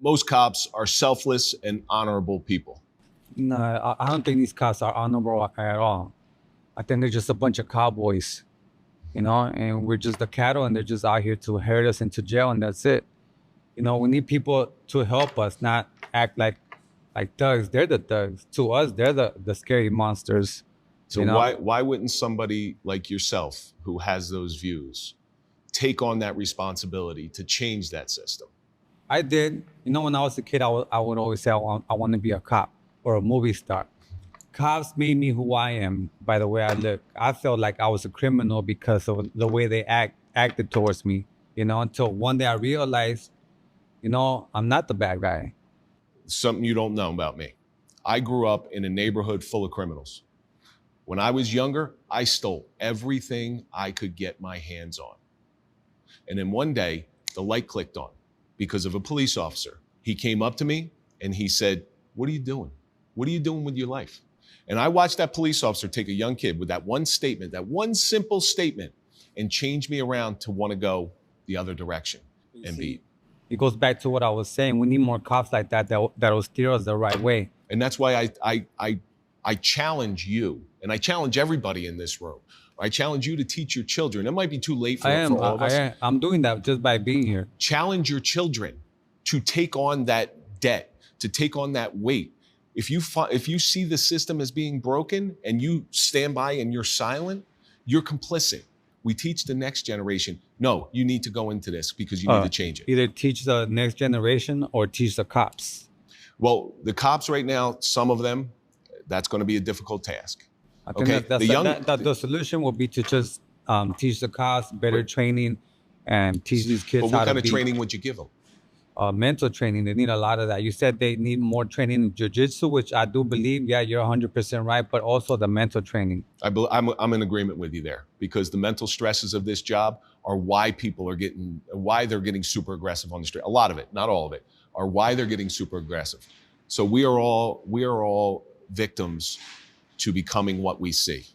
most cops are selfless and honorable people. No, I don't think these cops are honorable at all. I think they're just a bunch of cowboys, and we're just the cattle, and they're just out here to herd us into jail, and that's it. We need people to help us, not act like thugs. They're the thugs. To us, they're the scary monsters. So why wouldn't somebody like yourself who has those views take on that responsibility to change that system? I did. When I was a kid, I would always say I want to be a cop or a movie star. Cops made me who I am by the way I look. I felt like I was a criminal because of the way they acted towards me, until one day I realized, I'm not the bad guy. Something you don't know about me. I grew up in a neighborhood full of criminals. When I was younger, I stole everything I could get my hands on. And then one day, the light clicked on because of a police officer. He came up to me and he said, "What are you doing? What are you doing with your life?" And I watched that police officer take a young kid with that one statement, that one simple statement, and change me around to want to go the other direction and be. It goes back to what I was saying. We need more cops like that'll steer us the right way. And that's why I challenge you, and I challenge everybody in this room. I challenge you to teach your children. It might be too late for all of us. I'm doing that just by being here. Challenge your children to take on that debt, to take on that weight. If you see the system as being broken and you stand by and you're silent, you're complicit. We teach the next generation, no, you need to go into this because you need to change it. Either teach the next generation or teach the cops. Well, the cops right now, some of them, that's going to be a difficult task. I think the solution will be to just teach the cops better training and teach these kids how to be. What kind of training would you give them? Mental training. They need a lot of that. You said they need more training in jiu-jitsu, which I do believe. Yeah, you're 100% right, but also the mental training. I'm in agreement with you there because the mental stresses of this job are why they're getting super aggressive on the street. A lot of it, not all of it, are why they're getting super aggressive. So we are all victims to becoming what we see.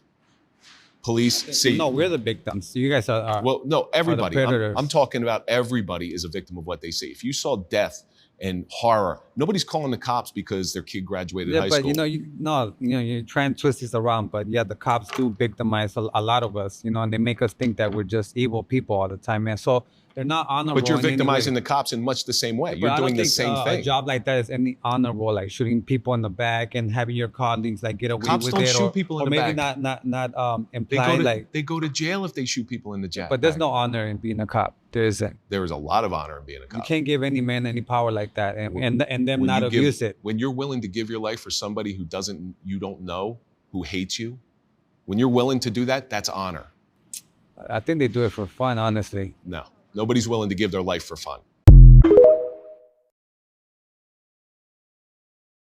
Police see. No, we're the victims. You guys are. Well, no, everybody. Are the predators. I'm talking about everybody is a victim of what they see. If you saw death and horror, nobody's calling the cops because their kid graduated high school. But you're trying to twist this around. But yeah, the cops do victimize a lot of us. And they make us think that we're just evil people all the time, man. So they're not honorable. But you're victimizing the cops in much the same way. You're doing the same thing. A job like that is any honorable, like shooting people in the back and having your colleagues like get away with it. Cops don't shoot people in the back. Or maybe not imply they go to jail if they shoot people in the jail. But there's no honor in being a cop. There isn't. There is a lot of honor in being a cop. You can't give any man any power like that and them not abuse it. When you're willing to give your life for somebody who you don't know, who hates you, when you're willing to do that, that's honor. I think they do it for fun, honestly. No. Nobody's willing to give their life for fun.